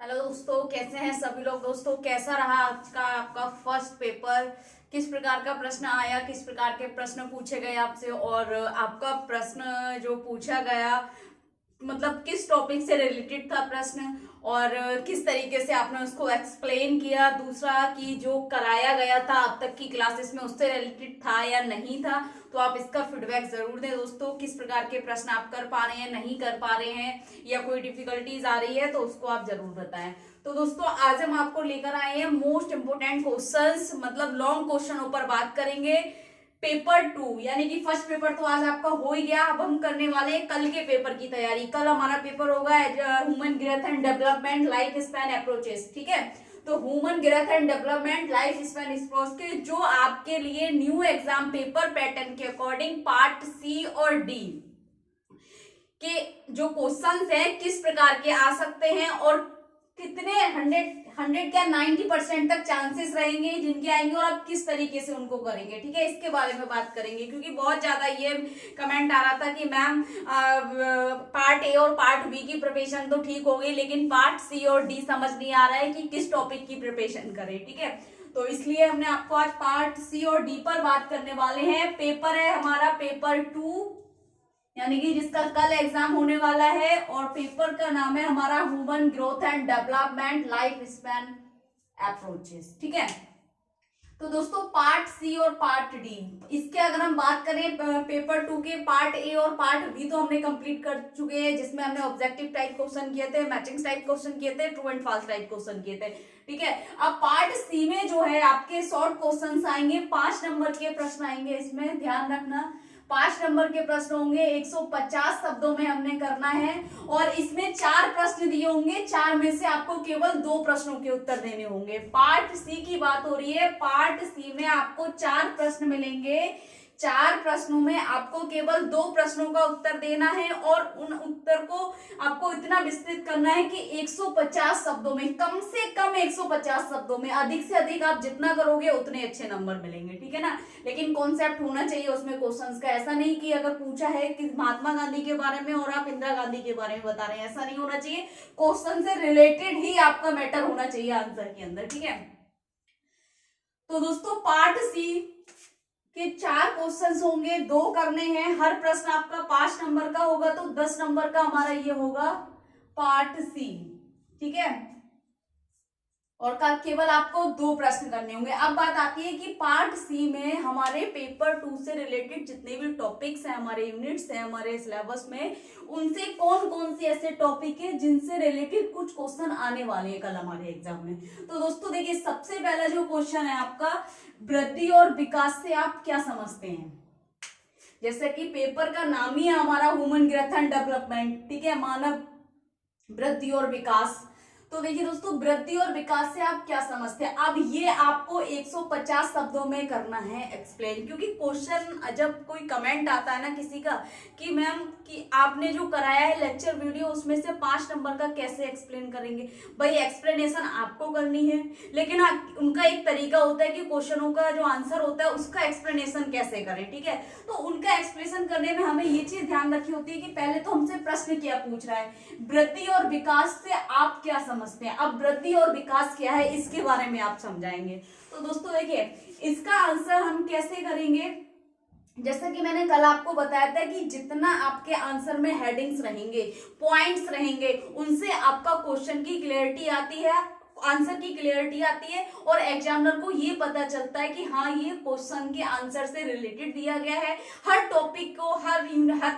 Hello दोस्तों, कैसे हैं सभी लोग। दोस्तों, कैसा रहा आज का आपका फर्स्ट पेपर? किस प्रकार का प्रश्न आया, किस प्रकार के प्रश्न पूछे गए आपसे, और आपका प्रश्न जो पूछा गया मतलब किस टॉपिक से रिलेटेड था प्रश्न, और किस तरीके से आपने उसको एक्सप्लेन किया। दूसरा कि जो कराया गया था अब तक की क्लासेस में उससे रिलेटेड था या नहीं था, तो आप इसका फीडबैक जरूर दें दोस्तों। किस प्रकार के प्रश्न आप कर पा रहे हैं, नहीं कर पा रहे हैं, या कोई डिफिकल्टीज आ रही है तो उसको आप जरूर बताएं। तो दोस्तों, आज हम आपको लेकर आए हैं मोस्ट इंपोर्टेंट क्वेश्चंस, मतलब लॉन्ग क्वेश्चनों पर बात करेंगे। पेपर 2 यानी कि फर्स्ट पेपर तो आज आपका हो ही गया। अब हम करने वाले हैं कल के पेपर की तैयारी। कल हमारा पेपर होगा human growth and development life span approaches. ठीक है, तो human growth and development life span approach के जो आपके लिए न्यू एग्जाम पेपर पैटर्न के अकॉर्डिंग पार्ट सी और डी के जो क्वेश्चंस है किस प्रकार के आ सकते हैं, और कितने 100 क्या 90% तक चांसेस रहेंगे जिनके आएंगे, और आप किस तरीके से उनको करेंगे। ठीक है, इसके बारे में बात करेंगे, क्योंकि बहुत ज्यादा ये कमेंट आ रहा था कि मैम पार्ट ए और पार्ट बी की प्रिपरेशन तो ठीक हो गई, लेकिन पार्ट सी और डी समझ नहीं आ रहा है कि किस टॉपिक की प्रिपरेशन करें। ठीक है, तो इसलिए हमने आपको आज पार्ट सी और डी पर बात करने वाले हैं। पेपर है हमारा पेपर 2, यानी कि जिसका कल एग्जाम होने वाला है, और पेपर का नाम है हमारा human growth and development life span approaches. ठीक है, तो दोस्तों पार्ट सी और पार्ट डी, इसके अगर हम बात करें पेपर 2 के पार्ट ए और पार्ट बी तो हमने कंप्लीट कर चुके हैं, जिसमें हमने ऑब्जेक्टिव टाइप क्वेश्चन किए थे, मैचिंग टाइप क्वेश्चन किए थे, true and false type question किए थे। ठीक है, अब पार्ट सी में जो है आपके शॉर्ट क्वेश्चंस आएंगे, 5 नंबर के प्रश्न आएंगे। इसमें ध्यान रखना 5 नंबर के प्रश्न होंगे, 150 शब्दों में हमने करना है, और इसमें 4 प्रश्न दिए होंगे, 4 में से आपको केवल 2 प्रश्नों के उत्तर देने होंगे। पार्ट सी की बात हो रही है, पार्ट सी में आपको 4 प्रश्न मिलेंगे, 4 प्रश्नों में आपको केवल 2 प्रश्नों का उत्तर देना है, और उन उत्तर को आपको इतना विस्तृत करना है कि 150 शब्दों में, कम से कम 150 शब्दों में, अधिक से अधिक आप जितना करोगे उतने अच्छे नंबर मिलेंगे। ठीक है ना, लेकिन कॉन्सेप्ट होना चाहिए उसमें क्वेश्चंस का। ऐसा नहीं कि अगर पूछा है कि महात्मा गांधी के बारे में और आप इंदिरा गांधी के बारे में बता रहे हैं, ऐसा नहीं होना चाहिए। क्वेश्चन से रिलेटेड ही आपका मैटर होना चाहिए आंसर के अंदर। ठीक है, तो दोस्तों पार्ट सी के 4 क्वेश्चंस होंगे, 2 करने हैं। हर प्रश्न आपका 5 नंबर का होगा, तो 10 नंबर का हमारा ये होगा पार्ट सी। ठीक है, और केवल आपको 2 प्रश्न करने होंगे। अब बात आती है कि पार्ट सी में हमारे पेपर 2 से रिलेटेड जितने भी टॉपिक्स हैं, हमारे यूनिट्स हैं हमारे सिलेबस में, उनसे कौन कौन से ऐसे टॉपिक है जिनसे रिलेटेड कुछ क्वेश्चन आने वाले हैं कल हमारे एग्जाम में। तो दोस्तों देखिए, सबसे पहला जो क्वेश्चन है आपका, वृद्धि और विकास से आप क्या समझते हैं। जैसे कि पेपर का नाम ही है हमारा ह्यूमन ग्रोथ एंड डेवलपमेंट। ठीक है, मानव वृद्धि और विकास। तो देखिए दोस्तों, वृद्धि और विकास से आप क्या समझते हैं। अब ये आपको 150 शब्दों में करना है एक्सप्लेन, क्योंकि क्वेश्चन जब कोई कमेंट आता है ना किसी का कि मैम कि आपने जो कराया है लेक्चर वीडियो उसमें से 5 नंबर का कैसे एक्सप्लेन करेंगे। भाई एक्सप्लेनेशन आपको करनी है, लेकिन उनका एक तरीका होता है कि क्वेश्चनों का जो आंसर होता है उसका एक्सप्लेनेशन कैसे करें। ठीक है, तो उनका एक्सप्लेनेशन करने में हमें ये चीज ध्यान रखनी होती है कि पहले तो हमसे प्रश्न क्या पूछ रहा है, वृद्धि और विकास से आप क्या समझते हैं। अब वृद्धि और विकास क्या है इसके बारे में आप समझाएंगे। तो दोस्तों देखिए, इसका आंसर हम कैसे करेंगे। जैसा कि मैंने कल आपको बताया था कि जितना आपके आंसर में हेडिंग्स रहेंगे, पॉइंट्स रहेंगे, उनसे आपका क्वेश्चन की क्लियरिटी आती है, आंसर की क्लियरिटी आती है, और एग्जामिनर को ये पता चलता है कि हाँ ये क्वेश्चन के आंसर से रिलेटेड दिया गया है। हर टॉपिक को, हर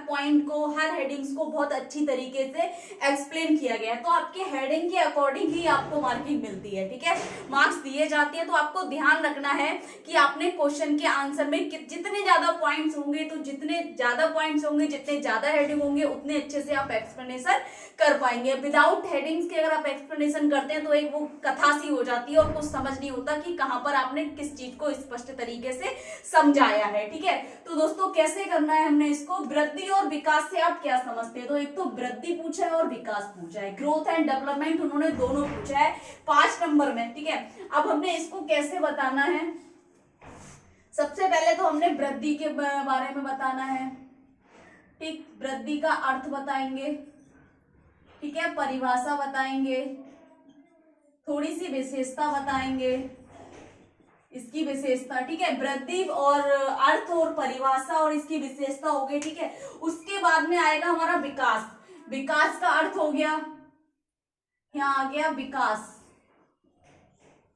पॉइंट को, हर हेडिंग्स को बहुत अच्छी तरीके से एक्सप्लेन किया गया है। तो आपके हेडिंग के अकॉर्डिंग ही आपको मार्किंग मिलती है। ठीक है, मार्क्स दिए जाते हैं। तो आपको ध्यान रखना है कि आपने क्वेश्चन के आंसर में जितने ज्यादा पॉइंट्स होंगे, तो जितने ज्यादा पॉइंट्स होंगे, जितने ज्यादा हेडिंग होंगे, उतने अच्छे से आप एक्सप्लेनेशन कर पाएंगे। विदाउट हेडिंग्स के अगर आप एक्सप्लेनेशन करते हैं तो एक वो कथा सी हो जाती है, और कुछ समझ नहीं होता कि कहां पर आपने किस चीज को स्पष्ट तरीके से समझाया है। ठीक है, तो दोस्तों कैसे करना है हमने इसको, वृद्धि और विकास से आप क्या समझते हैं। तो एक तो वृद्धि पूछा है और विकास पूछा है, ग्रोथ एंड डेवलपमेंट उन्होंने दोनों पूछा है 5 नंबर में। ठीक है, अब हमने इसको कैसे बताना है। सबसे पहले तो हमने वृद्धि के बारे में बताना है। ठीक, वृद्धि का अर्थ बताएंगे। ठीक है, परिभाषा बताएंगे, थोड़ी सी विशेषता बताएंगे, इसकी विशेषता, ठीक है। वृद्धि और अर्थ और परिभाषा और इसकी विशेषता हो गई, ठीक है। उसके बाद में आएगा हमारा विकास। विकास का अर्थ हो गया, यहाँ आ गया विकास,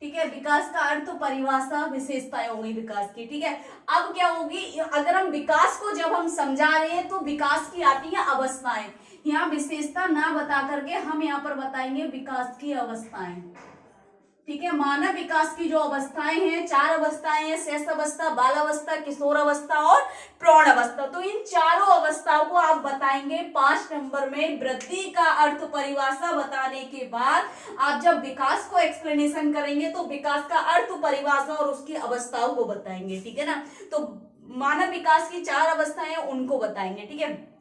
ठीक है। विकास का अर्थ, परिभाषा, विशेषताएं हो गई विकास की, ठीक है। अब क्या होगी, अगर हम विकास को जब हम समझा रहे हैं तो विकास की आती है अवस्थाएं। यहाँ विशेषता ना बता करके हम यहाँ पर बताएंगे विकास की अवस्थाएं, ठीक है। मानव विकास की जो अवस्थाएं हैं, 4 अवस्थाएं हैं, शैशव अवस्था, बाल अवस्था, किशोर अवस्था और प्रौढ़ अवस्था। तो इन चारों अवस्थाओं को आप बताएंगे 5 नंबर में। वृद्धि का अर्थ परिभाषा बताने के बाद आप जब विकास को एक्सप्लेनेशन करेंगे तो विकास का अर्थ, परिभाषा और उसकी अवस्थाओं को बताएंगे, ठीक है ना। तो मानव विकास की 4 अवस्थाएं हैं उनको बताएंगे, ठीक है।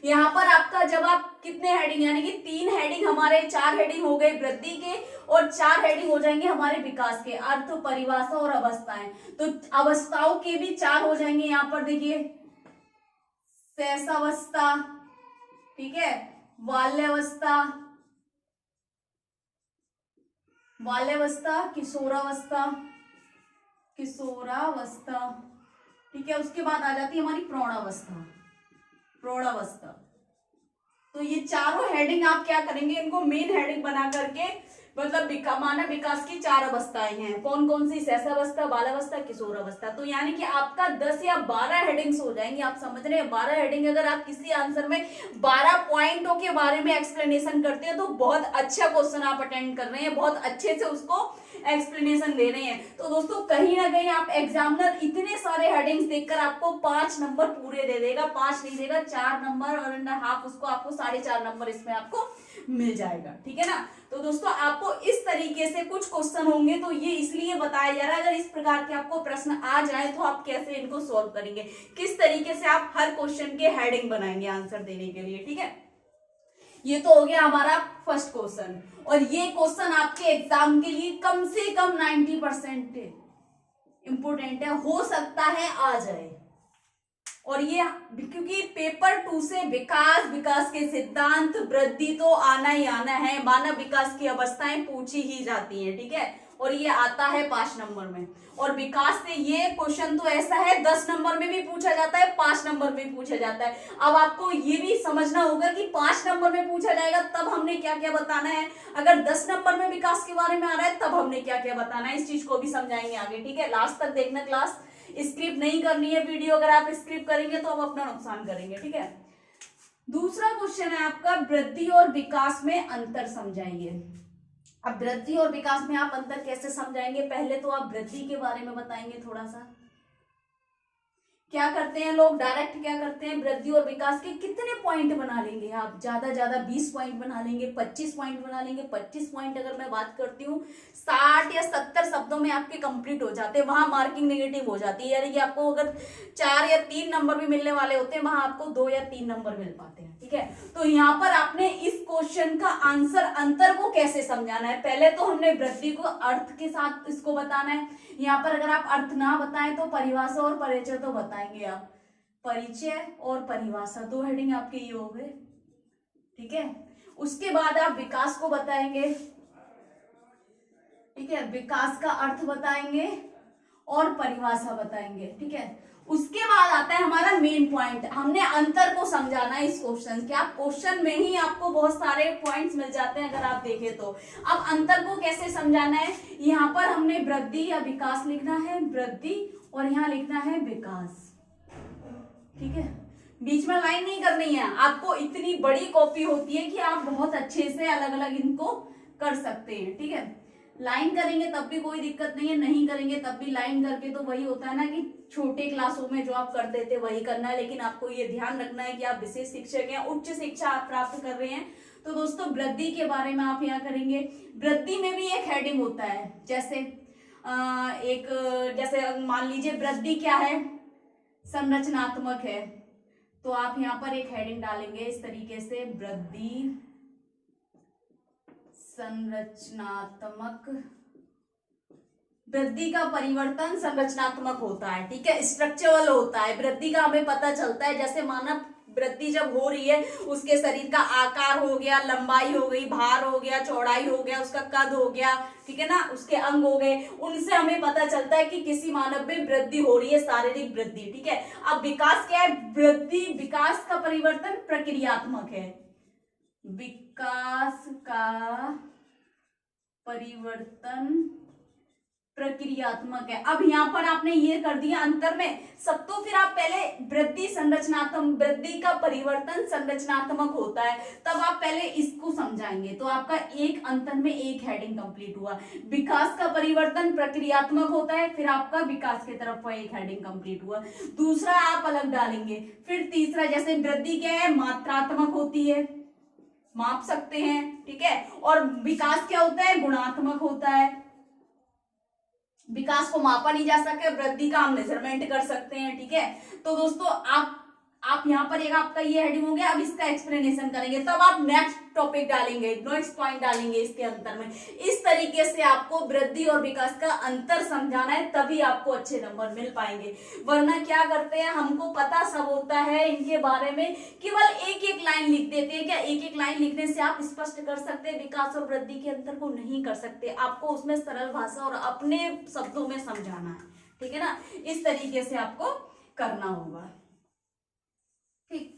यहाँ पर आपका जब आप कितने हेडिंग, यानी कि 3 हेडिंग हमारे, 4 हेडिंग हो गए वृद्धि के और 4 हेडिंग हो जाएंगे हमारे विकास के, अर्थ, परिभाषा और अवस्थाएं। तो अवस्थाओं के भी 4 हो जाएंगे। यहाँ पर देखिए, शैशवावस्था, ठीक है, बाल्यावस्था, बाल्यावस्था, किशोरावस्था, किशोरावस्था, ठीक है। उसके बाद आ जाती है हमारी प्रौढ़ावस्था, प्रौढ़ावस्था। तो ये चारों हेडिंग आप क्या करेंगे, इनको मेन हेडिंग बना करके, मतलब मानव विकास की 4 अवस्थाएं हैं। कौन कौन सी, शैशवावस्था, बालावस्था, किशोरावस्था। तो यानी कि आपका 10 या 12 हेडिंग्स हो जाएंगी। आप समझ रहे हैं, 12 हेडिंग। अगर आप किसी आंसर में 12 पॉइंटों के बारे में एक्सप्लेनेशन करते हैं तो बहुत अच्छा क्वेश्चन आप अटेंड कर रहे हैं, बहुत अच्छे से उसको एक्सप्लेनेशन दे रहे हैं। तो दोस्तों कहीं ना कहीं आप एग्जामिनर इतने सारे हेडिंग्स देखकर आपको 5 नंबर पूरे दे देगा, 5 नहीं देगा, 4 नंबर और हाफ, उसको आपको 4.5 नंबर इसमें आपको मिल जाएगा, ठीक है ना। तो दोस्तों आपको इस तरीके से कुछ क्वेश्चन होंगे, तो ये इसलिए बताया जा रहा है, अगर इस प्रकार के आपको प्रश्न आ जाए तो आप कैसे इनको सॉल्व करेंगे, किस तरीके से आप हर क्वेश्चन के हेडिंग बनाएंगे आंसर देने के लिए, ठीक है। ये तो हो गया हमारा फर्स्ट क्वेश्चन। और ये क्वेश्चन आपके एग्जाम के लिए कम से कम 90% इंपोर्टेंट है, हो सकता है आ जाए। और ये क्योंकि पेपर 2 से विकास, विकास के सिद्धांत, वृद्धि तो आना ही आना है, मानव विकास की अवस्थाएं पूछी ही जाती हैं, ठीक है। और ये आता है 5 नंबर में। और विकास से ये क्वेश्चन तो ऐसा है 10 नंबर में भी पूछा जाता है, 5 नंबर में पूछा जाता है। अब आपको ये भी समझना होगा कि 5 नंबर में पूछा जाएगा तब हमने क्या क्या बताना है, अगर 10 नंबर में विकास के बारे में आ रहा है तब हमने क्या क्या बताना है, इस चीज को भी समझाएंगे आगे, ठीक है। लास्ट तक देखना क्लास, स्किप नहीं करनी है वीडियो। अगर आप स्किप करेंगे तो आप अपना नुकसान करेंगे, ठीक है। दूसरा क्वेश्चन है आपका, वृद्धि और विकास में अंतर समझाइए। अब वृद्धि और विकास में आप अंतर कैसे समझाएंगे, पहले तो आप वृद्धि के बारे में बताएंगे थोड़ा सा। क्या करते हैं लोग, डायरेक्ट क्या करते हैं, वृद्धि और विकास के कितने पॉइंट बना लेंगे आप, ज्यादा ज्यादा 20 पॉइंट बना लेंगे, 25 पॉइंट बना लेंगे। 25 पॉइंट अगर मैं बात करती हूँ 60 या 70 शब्दों में आपके कंप्लीट हो जाते हैं, वहां मार्किंग नेगेटिव हो जाती है, यानी कि आपको अगर 4 या 3 नंबर भी मिलने वाले होते हैं, वहां आपको 2 या 3 नंबर मिल पाते हैं, ठीक है। तो यहाँ पर आपने इस क्वेश्चन का आंसर, अंतर को कैसे समझाना है, पहले तो हमने वृद्धि को अर्थ के साथ इसको बताना है। यहाँ पर अगर आप अर्थ ना बताएं तो परिभाषा और परिचय तो बताएंगे आप, परिचय और परिभाषा 2 हेडिंग आपके ये हो गए, ठीक है। उसके बाद आप विकास को बताएंगे, ठीक है, विकास का अर्थ बताएंगे और परिभाषा बताएंगे, ठीक है। उसके बाद आता है हमारा मेन पॉइंट, हमने अंतर को समझाना है इस क्वेश्चन के। आप क्वेश्चन में ही आपको बहुत सारे पॉइंट्स मिल जाते हैं अगर आप देखें तो। अब अंतर को कैसे समझाना है, यहाँ पर हमने वृद्धि या विकास लिखना है, वृद्धि, और यहाँ लिखना है विकास, ठीक है। बीच में लाइन नहीं करनी है, आपको इतनी बड़ी कॉपी होती है कि आप बहुत अच्छे से अलग अलग इनको कर सकते हैं, ठीक है। लाइन करेंगे तब भी कोई दिक्कत नहीं है, नहीं करेंगे तब भी लाइन करके, तो वही होता है ना कि छोटे क्लासों में जो आप करते थे वही करना है। लेकिन आपको ये ध्यान रखना है कि आप विशेष शिक्षक हैं, उच्च शिक्षा आप प्राप्त कर रहे हैं। तो दोस्तों वृद्धि के बारे में आप यहाँ करेंगे। वृद्धि में भी एक हेडिंग होता है, जैसे जैसे मान लीजिए वृद्धि क्या है, संरचनात्मक है, तो आप यहाँ पर एक हेडिंग डालेंगे इस तरीके से, वृद्धि संरचनात्मक, वृद्धि का परिवर्तन संरचनात्मक होता है, ठीक है, स्ट्रक्चरल होता है। वृद्धि का हमें पता चलता है, जैसे मानव वृद्धि जब हो रही है, उसके शरीर का आकार हो गया, लंबाई हो गई, भार हो गया, चौड़ाई हो गया, उसका कद हो गया, ठीक है ना, उसके अंग हो गए, उनसे हमें पता चलता है कि किसी मानव में वृद्धि हो रही है, शारीरिक वृद्धि, ठीक है। अब विकास क्या है? वृद्धि, विकास का परिवर्तन प्रक्रियात्मक है, विकास का परिवर्तन प्रक्रियात्मक है। अब यहां पर आपने ये कर दिया अंतर में सब, तो फिर आप पहले वृद्धि संरचनात्मक, वृद्धि का परिवर्तन संरचनात्मक होता है, तब आप पहले इसको समझाएंगे, तो आपका एक अंतर में एक हेडिंग कंप्लीट हुआ। विकास का परिवर्तन प्रक्रियात्मक होता है, फिर आपका विकास की तरफ एक हेडिंग कंप्लीट हुआ। दूसरा आप अलग डालेंगे, फिर तीसरा, जैसे वृद्धि क्या है? मात्रात्मक होती है, माप सकते हैं, ठीक है, और विकास क्या होता है? गुणात्मक होता है। विकास को मापा नहीं जा सकता, वृद्धि का हम मेजरमेंट कर सकते हैं, ठीक है। तो दोस्तों आप यहाँ पर एक आपका ये हेडिंग हो गया, अब इसका एक्सप्लेनेशन करेंगे, तब आप नेक्स्ट टॉपिक डालेंगे, नेक्स्ट पॉइंट डालेंगे इसके अंतर में। इस तरीके से आपको वृद्धि और विकास का अंतर समझाना है, तभी आपको अच्छे नंबर मिल पाएंगे। वरना क्या करते हैं, हमको पता सब होता है इनके बारे में, केवल एक एक लाइन लिख देते हैं। क्या एक एक लाइन लिखने से आप स्पष्ट कर सकते हैं विकास और वृद्धि के अंतर को? नहीं कर सकते। आपको उसमें सरल भाषा और अपने शब्दों में समझाना है, ठीक है ना। इस तरीके से आपको करना होगा, ठीक।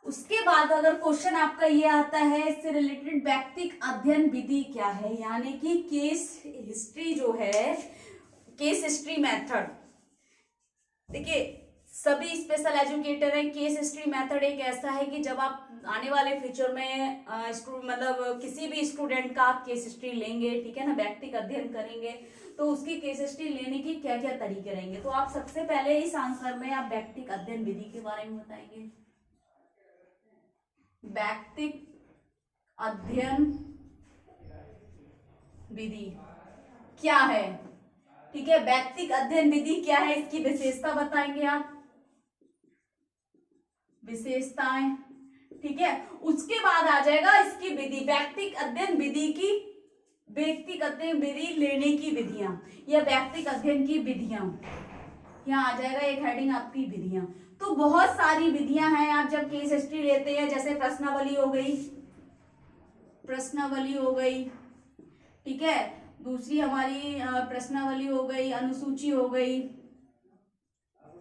उसके बाद अगर क्वेश्चन आपका ये आता है, इससे रिलेटेड व्यक्तिक अध्ययन विधि क्या है, यानी कि केस हिस्ट्री जो है, केस हिस्ट्री मेथड। देखिए सभी स्पेशल एजुकेटर हैं, केस हिस्ट्री मेथड एक ऐसा है कि जब आप आने वाले फ्यूचर में मतलब किसी भी स्टूडेंट का आप केस हिस्ट्री लेंगे, ठीक है ना, व्यक्तिक अध्ययन करेंगे, तो उसकी केस हिस्ट्री लेने की क्या क्या तरीके रहेंगे। तो आप सबसे पहले इस आंसर में आप व्यक्तिक अध्ययन विधि के बारे में बताएंगे। व्यक्तिक अध्ययन विधि क्या है, ठीक है, व्यक्तिक अध्ययन विधि क्या है, इसकी विशेषता बताएंगे आप, विशेषताएं, ठीक है। उसके बाद आ जाएगा इसकी विधि, व्यक्तिक अध्ययन विधि की, व्यक्तिक अध्ययन विधि लेने की विधियां या व्यक्तिक अध्ययन की विधियां, यहाँ आ जाएगा एक हेडिंग आपकी विधियां। तो बहुत सारी विधियां हैं, आप जब केस हिस्ट्री लेते हैं, जैसे प्रश्नावली हो गई, प्रश्नावली हो गई, ठीक है, दूसरी हमारी प्रश्नावली हो गई, अनुसूची हो गई,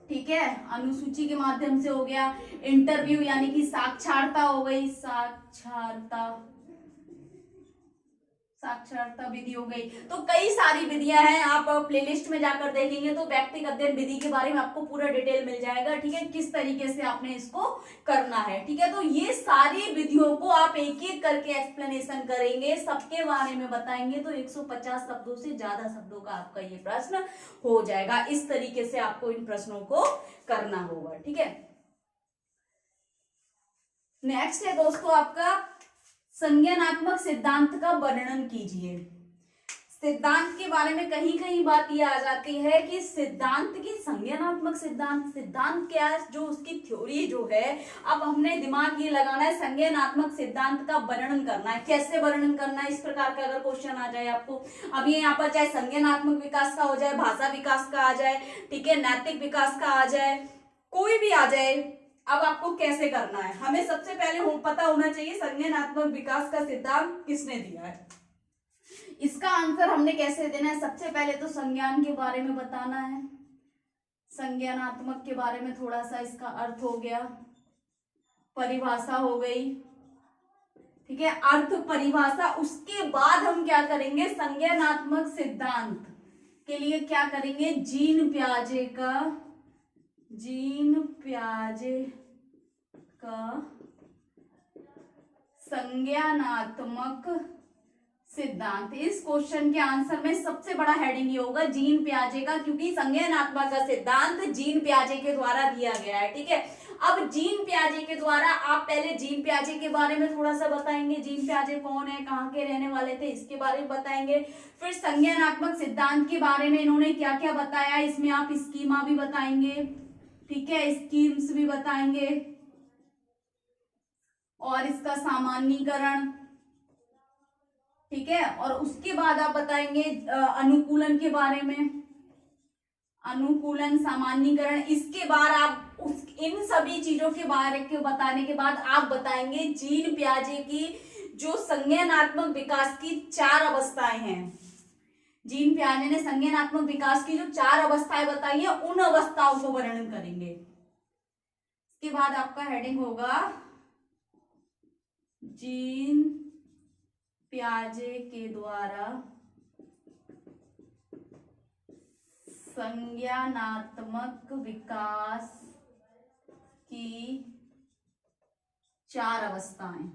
ठीक है, अनुसूची के माध्यम से हो गया, इंटरव्यू यानी कि साक्षात्कार हो गई, साक्षरता विधि हो गई। तो कई सारी विधियां हैं, आप प्लेलिस्ट में जाकर देखेंगे तो व्यक्तिगत अध्ययन विधि के बारे में आपको पूरा डिटेल मिल जाएगा, ठीक है, किस तरीके से आपने इसको करना है, ठीक है। तो ये सारी विधियों को आप एक एक करके एक्सप्लेनेशन करेंगे, सबके बारे में बताएंगे, तो 150 शब्दों से ज्यादा शब्दों का आपका ये प्रश्न हो जाएगा। इस तरीके से आपको इन प्रश्नों को करना होगा, ठीक है। नेक्स्ट है दोस्तों आपका संज्ञानात्मक सिद्धांत का वर्णन कीजिए। सिद्धांत के बारे में कहीं कहीं बात यह आ जाती है कि सिद्धांत की, संज्ञानात्मक सिद्धांत, सिद्धांत क्या है, जो उसकी थ्योरी जो है। अब हमने दिमाग ये लगाना है, संज्ञानात्मक सिद्धांत का वर्णन करना है, कैसे वर्णन करना है, इस प्रकार का अगर क्वेश्चन आ जाए आपको। अब ये यहाँ पर चाहे संज्ञानात्मक विकास का हो जाए, भाषा विकास का आ जाए, ठीक है, नैतिक विकास का आ जाए, कोई भी आ जाए, अब आपको कैसे करना है, हमें सबसे पहले पता होना चाहिए संज्ञानात्मक विकास का सिद्धांत किसने दिया है। इसका आंसर हमने कैसे देना है, सबसे पहले तो संज्ञान के बारे में बताना है, संज्ञानात्मक के बारे में थोड़ा सा इसका अर्थ हो गया, परिभाषा हो गई, ठीक है, अर्थ परिभाषा। उसके बाद हम क्या करेंगे, संज्ञानात्मक सिद्धांत के लिए क्या करेंगे, जीन पियाजे का संज्ञानात्मक सिद्धांत। इस क्वेश्चन के आंसर में सबसे बड़ा हेडिंग ये होगा जीन पियाजे का, क्योंकि संज्ञानात्मक का सिद्धांत जीन पियाजे के द्वारा दिया गया है, ठीक है। अब जीन पियाजे के द्वारा, आप पहले जीन पियाजे के बारे में थोड़ा सा बताएंगे, जीन पियाजे कौन है, कहाँ के रहने वाले थे, इसके बारे में बताएंगे। फिर संज्ञानात्मक सिद्धांत के बारे में इन्होंने क्या क्या बताया, इसमें आप स्कीमा भी बताएंगे, ठीक है, स्कीम्स भी बताएंगे, और इसका सामान्यीकरण, ठीक है, और उसके बाद आप बताएंगे अनुकूलन के बारे में, अनुकूलन, सामान्यीकरण। इसके बाद आप इन सभी चीजों के बारे में बताने के बाद आप बताएंगे जीन पियाजे की जो संज्ञानात्मक विकास की 4 अवस्थाएं हैं। जीन पियाजे ने संज्ञानात्मक विकास की जो 4 अवस्थाएं बताई है, उन अवस्थाओं को वर्णन करेंगे। इसके बाद आपका हेडिंग होगा जीन पियाजे के द्वारा संज्ञानात्मक विकास की 4 अवस्थाएं।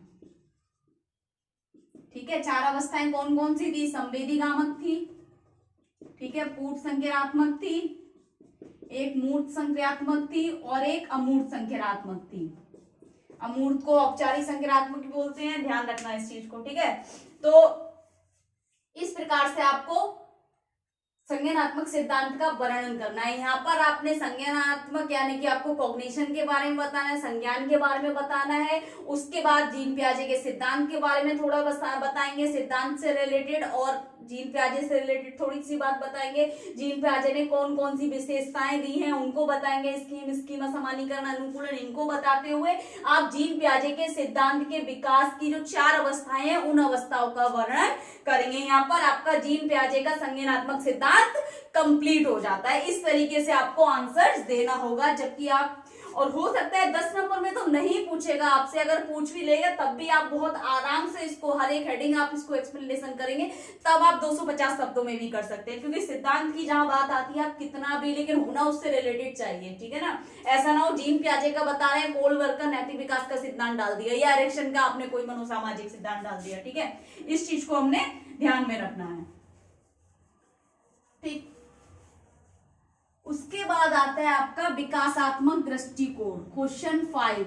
ठीक है, 4 अवस्थाएं कौन कौन सी थी? संवेदीगामक थी, ठीक है, पूर्व संज्ञानात्मक थी, एक मूर्त संज्ञानात्मक थी और एक अमूर्त संज्ञानात्मक थी। अमूर्त को औपचारिक संज्ञानात्मक बोलते हैं, ध्यान रखना इस चीज को। ठीक है, तो इस प्रकार से आपको संज्ञानात्मक सिद्धांत का वर्णन करना है। यहाँ पर आपने संज्ञानात्मक यानी कि आपको कॉग्निशन के बारे में बताना है, संज्ञान के बारे में बताना है। उसके बाद जीन पियाजे के सिद्धांत के बारे में थोड़ा बताएंगे, सिद्धांत से रिलेटेड, और जीन पियाजे से रिलेटेड थोड़ी सी बात बताएंगे। जीन पियाजे ने कौन कौन सी विशेषताएं दी हैं उनको बताएंगे, स्कीमा, समानीकरण, अनुकूलन, इनको बताते हुए आप जीन पियाजे के सिद्धांत के विकास की जो 4 अवस्थाएं हैं उन अवस्थाओं का वर्णन करेंगे। यहाँ पर आपका जीन पियाजे का संज्ञानात्मक सिद्धांत कंप्लीट हो जाता है। इस तरीके से आपको आंसर्स देना होगा, जबकि आप, और हो सकता है 10 नंबर में तो नहीं पूछेगा आपसे, अगर पूछ भी लेगा तब भी आप बहुत आराम से इसको हर एक हेडिंग आप इसको एक्सप्लेनेशन करेंगे, तब आप 250 शब्दों में भी कर सकते हैं। क्योंकि सिद्धांत की जहां बात आती है आप कितना भी, लेकिन होना उससे रिलेटेड चाहिए। ठीक है ना, ऐसा ना हो जीन पियाजे का बता रहे हैं, कोलबर्ग का नैतिक विकास का सिद्धांत डाल दिया, या एरिक्सन का आपने कोई मनोसामाजिक सिद्धांत डाल दिया। ठीक है, इस चीज को हमने ध्यान में रखना है। ठीक, उसके बाद आता है आपका विकासात्मक दृष्टिकोण, क्वेश्चन 5।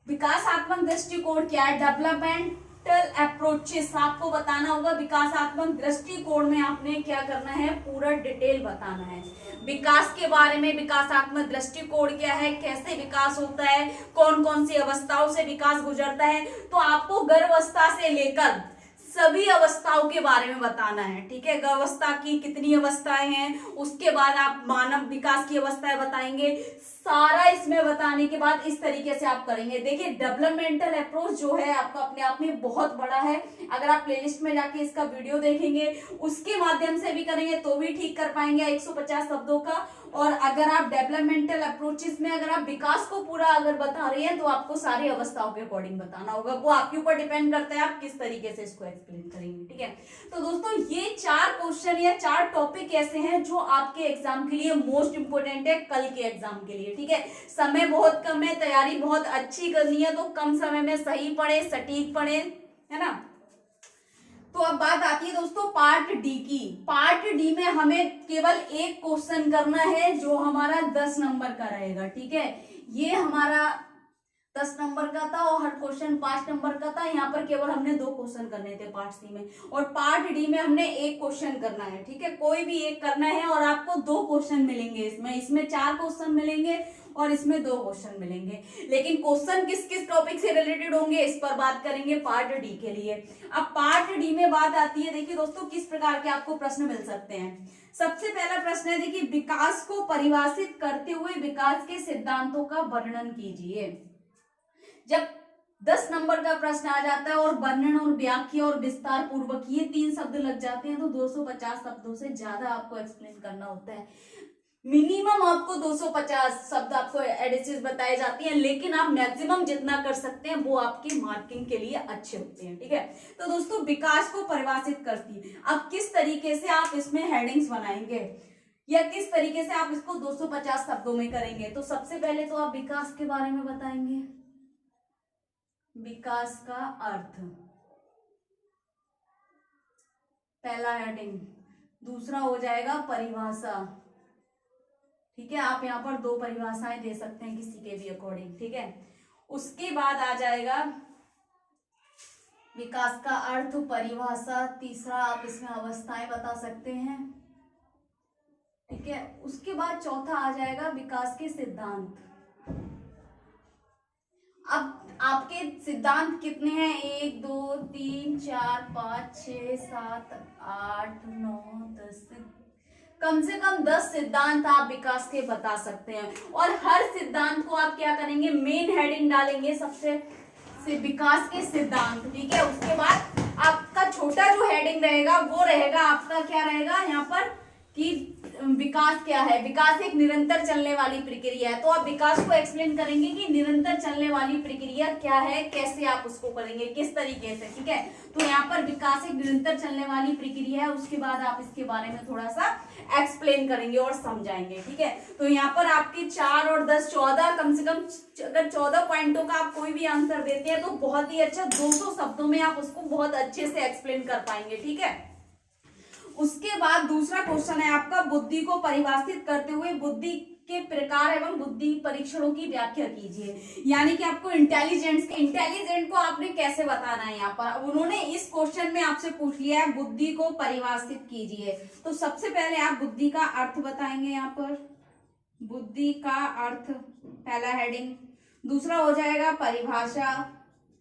विकासात्मक दृष्टिकोण क्या है? डेवलपमेंटल अप्रोचेस आपको बताना होगा। विकासात्मक दृष्टिकोण में आपने क्या करना है, पूरा डिटेल बताना है विकास के बारे में। विकासात्मक दृष्टिकोण क्या है, कैसे विकास होता है, कौन कौन सी अवस्थाओं से विकास गुजरता है। तो आपको गर्भावस्था से लेकर सभी अवस्थाओं के बारे में बताना है। ठीक है, गर्भावस्था की कितनी अवस्थाएं हैं, उसके बाद आप मानव विकास की अवस्थाएं बताएंगे। सारा इसमें बताने के बाद इस तरीके से आप करेंगे। देखिए, डेवलपमेंटल अप्रोच जो है आपका अपने आप में बहुत बड़ा है। अगर आप प्लेलिस्ट में जाके इसका वीडियो देखेंगे, उसके माध्यम से भी करेंगे तो भी ठीक कर पाएंगे 150 शब्दों का। और अगर आप डेवलपमेंटल अप्रोचेस में अगर आप विकास को पूरा अगर बता रहे हैं तो आपको सारी अवस्थाओं के अकॉर्डिंग बताना होगा। वो आपके ऊपर डिपेंड करता है आप किस तरीके से इसको एक्सप्लेन करेंगे। ठीक है, तो दोस्तों ये 4 क्वेश्चन या 4 टॉपिक ऐसे हैं जो आपके एग्जाम के लिए मोस्ट इंपोर्टेंट है, कल के एग्जाम के लिए। ठीक है, समय बहुत कम है, तैयारी बहुत अच्छी करनी है, तो कम समय में सही पढ़े, सटीक पढ़े, है ना। तो अब बात आती है दोस्तों पार्ट डी की। पार्ट डी में हमें केवल एक क्वेश्चन करना है जो हमारा 10 नंबर का रहेगा। ठीक है, ये हमारा 10 नंबर का था और हर क्वेश्चन 5 नंबर का था। यहाँ पर केवल हमने 2 क्वेश्चन करने थे पार्ट सी में, और पार्ट डी में हमने एक क्वेश्चन करना है। ठीक है, कोई भी एक करना है और आपको 2 क्वेश्चन मिलेंगे। इसमें 4 क्वेश्चन मिलेंगे और इसमें 2 क्वेश्चन मिलेंगे। लेकिन क्वेश्चन किस किस टॉपिक से रिलेटेड होंगे इस पर बात करेंगे पार्ट डी के लिए। अब पार्ट डी में बात आती है, देखिए दोस्तों किस प्रकार के आपको प्रश्न मिल सकते हैं। सबसे पहला प्रश्न है, देखिए, विकास को परिभाषित करते हुए विकास के सिद्धांतों का वर्णन कीजिए। जब 10 नंबर का प्रश्न आ जाता है और वर्णन और व्याख्या और विस्तार पूर्वक ये 3 शब्द लग जाते हैं तो 250 शब्दों से ज्यादा आपको एक्सप्लेन करना होता है। मिनिमम आपको 250 शब्द आपको एडिसिस बताए जाती हैं, लेकिन आप मैक्सिमम जितना कर सकते हैं वो आपकी मार्किंग के लिए अच्छे होते हैं। ठीक है, तो दोस्तों विकास को परिभाषित करती है। अब किस तरीके से आप इसमें हेडिंग्स बनाएंगे या किस तरीके से आप इसको 250 शब्दों में करेंगे, तो सबसे पहले तो आप विकास के बारे में बताएंगे, विकास का अर्थ, पहला हेडिंग। दूसरा हो जाएगा परिभाषा। ठीक है, आप यहाँ पर 2 परिभाषाएं दे सकते हैं किसी के भी अकॉर्डिंग। ठीक है, उसके बाद आ जाएगा विकास का अर्थ, परिभाषा। तीसरा आप इसमें अवस्थाएं बता सकते हैं। ठीक है, उसके बाद चौथा आ जाएगा विकास के सिद्धांत। अब आपके सिद्धांत कितने हैं? 1 2 3 4 5 6 7 8 9 10 कम से कम 10 सिद्धांत आप विकास के बता सकते हैं, और हर सिद्धांत को आप क्या करेंगे, मेन हेडिंग डालेंगे सबसे से विकास के सिद्धांत, ठीक है। उसके बाद आपका छोटा जो हेडिंग रहेगा वो रहेगा आपका क्या रहेगा यहाँ पर कि विकास क्या है। विकास एक निरंतर चलने वाली प्रक्रिया है, तो आप विकास को एक्सप्लेन करेंगे कि निरंतर चलने वाली प्रक्रिया क्या है, कैसे आप उसको करेंगे, किस तरीके से, ठीक है। तो यहाँ पर विकास एक निरंतर चलने वाली प्रक्रिया है, उसके बाद आप इसके बारे में थोड़ा सा एक्सप्लेन करेंगे और समझाएंगे, ठीक है। तो यहाँ पर आपके 4 और 10 14 कम से कम, अगर 14 पॉइंटों का आप कोई भी आंसर देते हैं तो बहुत ही अच्छा 200 शब्दों में आप उसको बहुत अच्छे से एक्सप्लेन कर पाएंगे, ठीक है। उसके बाद दूसरा क्वेश्चन है आपका, बुद्धि को परिभाषित करते हुए बुद्धि के प्रकार एवं बुद्धि परीक्षणों की व्याख्या कीजिए। यानी कि आपको इंटेलिजेंट को आपने कैसे बताना है यहाँ पर। अब उन्होंने इस क्वेश्चन में आपसे पूछ लिया है बुद्धि को परिभाषित कीजिए, तो सबसे पहले आप बुद्धि का अर्थ बताएंगे यहाँ पर, बुद्धि का अर्थ पहला हेडिंग। दूसरा हो जाएगा परिभाषा,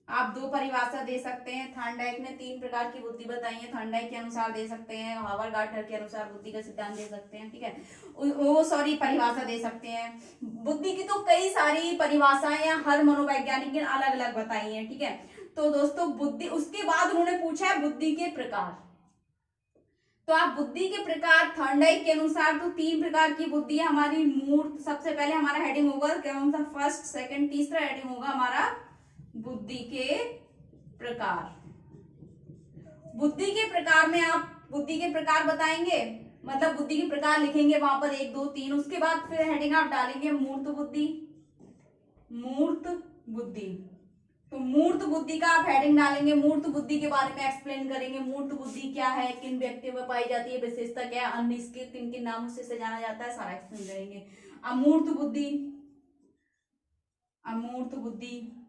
आप 2 परिभाषा दे सकते हैं। थॉर्नडाइक ने 3 प्रकार की बुद्धि बताई है, थॉर्नडाइक के अनुसार दे सकते हैं, हावर्ड गार्टनर के अनुसार बुद्धि का सिद्धांत दे सकते हैं, ठीक है। परिभाषा दे सकते हैं। बुद्धि की तो कई सारी परिभाषाएं या हर मनोवैज्ञानिक ने अलग अलग बताई हैं, ठीक है। तो दोस्तों बुद्धि, उसके बाद उन्होंने पूछा है बुद्धि के प्रकार। तो आप बुद्धि के प्रकार थॉर्नडाइक के अनुसार तो 3 प्रकार की बुद्धि है हमारी। मूर्त, सबसे पहले हमारा हेडिंग होगा कौन सा, फर्स्ट, सेकंड, तीसरा हेडिंग होगा हमारा बुद्धि के प्रकार। बुद्धि के प्रकार में आप बुद्धि के प्रकार बताएंगे, मतलब बुद्धि के प्रकार लिखेंगे वहां पर 1 2 3। उसके बाद फिर हेडिंग आप डालेंगे मूर्त बुद्धि, मूर्त बुद्धि। तो मूर्त बुद्धि का आप हेडिंग डालेंगे, मूर्त बुद्धि के बारे में एक्सप्लेन करेंगे, मूर्त बुद्धि क्या है, किन व्यक्तियों में पाई जाती है, विशेषता क्या है, अन्य इसके किन किन नामों से जाना जाता है, सारा एक्सप्लेन करेंगे। अमूर्त बुद्धि, अमूर्त बुद्धि,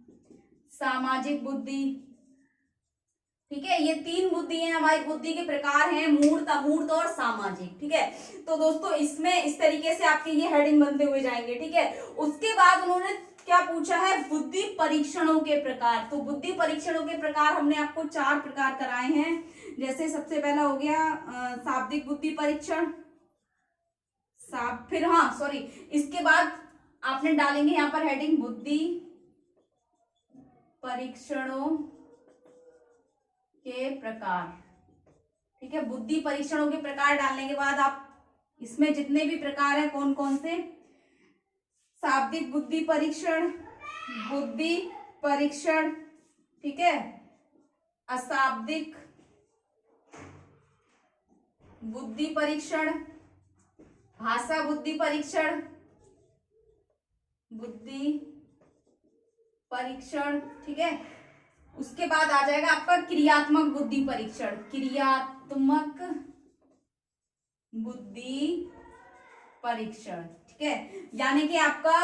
सामाजिक बुद्धि, ठीक है। ये 3 बुद्धि हैं हमारी, बुद्धि के प्रकार हैं, मूर्त, अमूर्त और सामाजिक, ठीक है। तो दोस्तों इसमें इस तरीके से आपके ये हेडिंग बनते हुए जाएंगे, ठीक है। उसके बाद उन्होंने क्या पूछा है, बुद्धि परीक्षणों के प्रकार। तो बुद्धि परीक्षणों के प्रकार हमने आपको 4 प्रकार कराए हैं। जैसे सबसे पहला हो गया शाब्दिक बुद्धि परीक्षण, इसके बाद आपने डालेंगे यहाँ पर हेडिंग बुद्धि परीक्षणों के प्रकार, ठीक है। बुद्धि परीक्षणों के प्रकार डालने के बाद आप इसमें जितने भी प्रकार हैं कौन कौन से, शाब्दिक बुद्धि परीक्षण, बुद्धि परीक्षण, ठीक है, अशाब्दिक बुद्धि परीक्षण, भाषा बुद्धि परीक्षण, बुद्धि परीक्षण, ठीक है। उसके बाद आ जाएगा आपका क्रियात्मक बुद्धि परीक्षण, क्रियात्मक बुद्धि परीक्षण, ठीक है। यानी कि आपका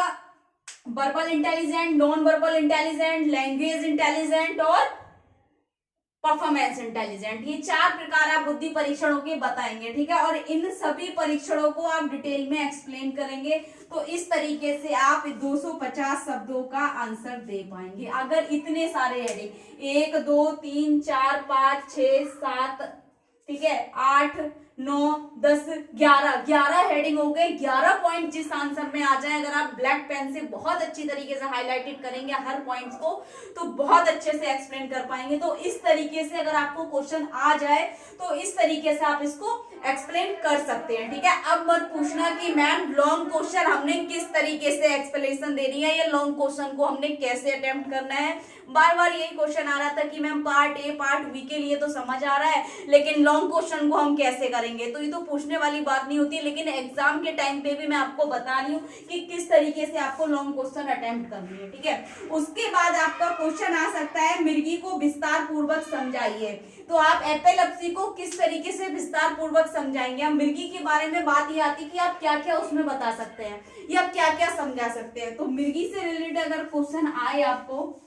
verbal intelligent, non verbal intelligent, language intelligent और परफॉर्मेंस इंटेलिजेंट, ये 4 प्रकार आप बुद्धि परीक्षणों के बताएंगे, ठीक है। और इन सभी परीक्षणों को आप डिटेल में एक्सप्लेन करेंगे, तो इस तरीके से आप 250 शब्दों का आंसर दे पाएंगे। अगर इतने सारे हेडिंग 1 2 3 4 5 6 7, ठीक है, 8 9 10 11 हेडिंग हो गए। 11 पॉइंट जिस आंसर में आ जाए, अगर आप ब्लैक पेन से बहुत अच्छी तरीके से हाईलाइटेड करेंगे हर पॉइंट्स को, तो बहुत अच्छे से एक्सप्लेन कर पाएंगे। तो इस तरीके से अगर आपको क्वेश्चन आ जाए तो इस तरीके से आप इसको एक्सप्लेन कर सकते हैं, ठीक है। अब मत पूछना कि मैम लॉन्ग क्वेश्चन हमने किस तरीके से एक्सप्लेनेशन देनी है, या लॉन्ग क्वेश्चन को हमने कैसे अटेम्प्ट करना है। बार बार यही क्वेश्चन आ रहा था कि ma'am part A part B के लिए तो समझ आ रहा है, लेकिन लॉन्ग क्वेश्चन को हम कैसे करेंगे। तो ये तो पूछने वाली बात नहीं होती, लेकिन एग्जाम के टाइम पे भी मैं आपको बता रही हूँ कि किस तरीके से आपको लॉन्ग क्वेश्चन अटेम्प्ट करनी है, ठीक है। उसके बाद आपका क्वेश्चन आ सकता है मृगी को विस्तार पूर्वक समझाइए। तो आप एपिलेप्सी को किस तरीके से विस्तार पूर्वक समझाएंगे। हम मृगी के बारे में बात ये आती कि आप क्या क्या उसमें बता सकते हैं या क्या क्या समझा सकते हैं। तो मृगी से रिलेटेड अगर क्वेश्चन आए आपको,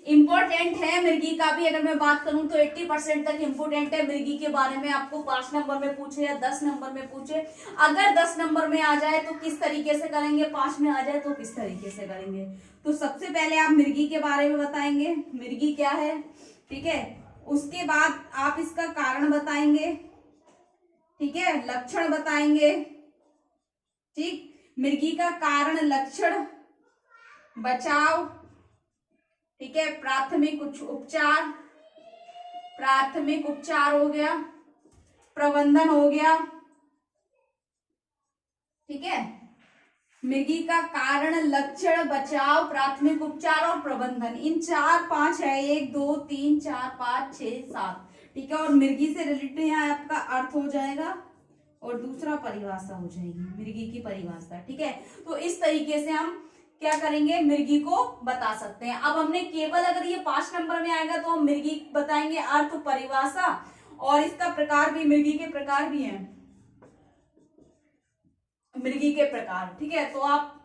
इंपॉर्टेंट है मृगी का भी, अगर मैं बात करूं तो 80% तक इंपॉर्टेंट है मृगी के बारे में। आपको 5 नंबर में पूछे या 10 नंबर में पूछे, अगर 10 नंबर में आ जाए तो किस तरीके से करेंगे, 5 में आ जाए तो किस तरीके से करेंगे। तो सबसे पहले आप मृगी के बारे में बताएंगे, मृगी क्या है, ठीक है। उसके बाद आप इसका कारण बताएंगे, ठीक है, लक्षण बताएंगे। ठीक, मृगी का कारण, लक्षण, बचाव, ठीक है, प्राथमिक उपचार, प्राथमिक उपचार हो गया, प्रबंधन हो गया। ठीक है, मृगी का कारण, लक्षण, बचाव, प्राथमिक उपचार और प्रबंधन, इन 4-5 है, 1 2 3 4 5 6 7। ठीक है, और मृगी से रिलेटेड यहाँ आपका अर्थ हो जाएगा और दूसरा परिभाषा हो जाएगी, मृगी की परिभाषा। ठीक है, तो इस तरीके से हम क्या करेंगे, मृगी को बता सकते हैं। अब हमने केवल अगर ये 5 नंबर में आएगा तो हम मृगी बताएंगे, अर्थ, परिभाषा और इसका प्रकार भी, मृगी के प्रकार भी हैं, मृगी के प्रकार। ठीक है, तो आप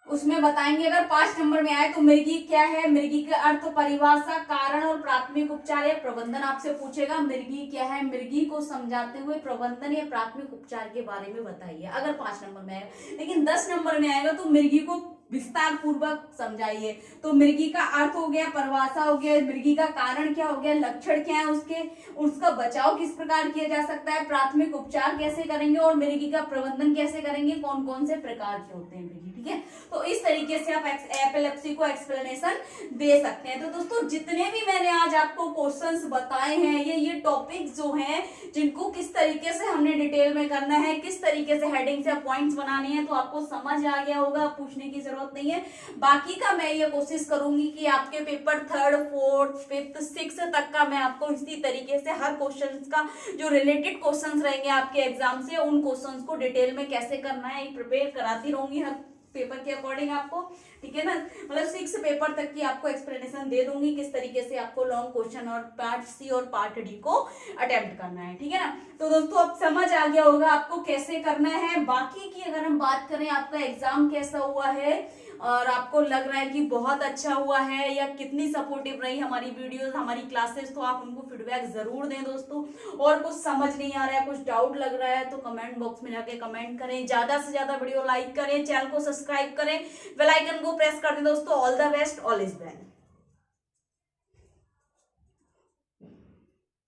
उसमें बताएंगे, अगर 5 नंबर में आए तो मृगी क्या है, मृगी के अर्थ, परिभाषा, कारण और प्राथमिक उपचार या प्रबंधन आपसे पूछेगा। मृगी क्या है, मृगी को समझाते हुए प्रबंधन या प्राथमिक उपचार के बारे में बताइए, अगर 5 नंबर में आएगा। लेकिन 10 नंबर में आएगा तो मृगी को विस्तार पूर्वक समझाइए। तो मृगी का अर्थ हो गया, परिभाषा हो गया, मृगी का कारण क्या हो गया, लक्षण क्या है उसके, उसका बचाव किस प्रकार किया जा सकता है, प्राथमिक उपचार कैसे करेंगे और मृगी का प्रबंधन कैसे करेंगे, कौन कौन से प्रकार के होते हैं मृगी। ठीक है, तो इस तरीके से आप एपिलेप्सी को एक्सप्लेनेशन दे सकते हैं। तो दोस्तों, जितने भी मैंने आज आपको क्वेश्चंस बताए हैं, ये टॉपिक जो हैं, जिनको किस तरीके से हमने डिटेल में करना है, किस तरीके से हेडिंग से पॉइंट्स बनाने हैं, तो आपको समझ आ गया होगा, पूछने की जरूरत नहीं है। बाकी का मैं ये कोशिश करूंगी कि आपके paper 3rd 4th 5th 6th तक का मैं आपको इसी तरीके से हर क्वेश्चन का जो रिलेटेड क्वेश्चंस रहेंगे आपके एग्जाम से, उन क्वेश्चंस को डिटेल में कैसे करना है प्रिपेयर कराती रहूंगी हर पेपर के अकॉर्डिंग आपको। ठीक है ना, मतलब 6 पेपर तक की आपको एक्सप्लेनेशन दे दूंगी, किस तरीके से आपको लॉन्ग क्वेश्चन और पार्ट सी और पार्ट डी को अटेम्प्ट करना है। ठीक है ना, तो दोस्तों अब समझ आ गया होगा आपको कैसे करना है। बाकी की अगर हम बात करें, आपका एग्जाम कैसा हुआ है और आपको लग रहा है कि बहुत अच्छा हुआ है या कितनी सपोर्टिव रही हमारी वीडियोस, हमारी क्लासेस, तो आप उनको फीडबैक जरूर दें दोस्तों। और कुछ समझ नहीं आ रहा है, कुछ डाउट लग रहा है, तो कमेंट बॉक्स में जाके कमेंट करें, ज्यादा से ज्यादा वीडियो लाइक करें, चैनल को सब्सक्राइब करें, बेल आइकन को प्रेस कर दें दोस्तों। All the best, all is well.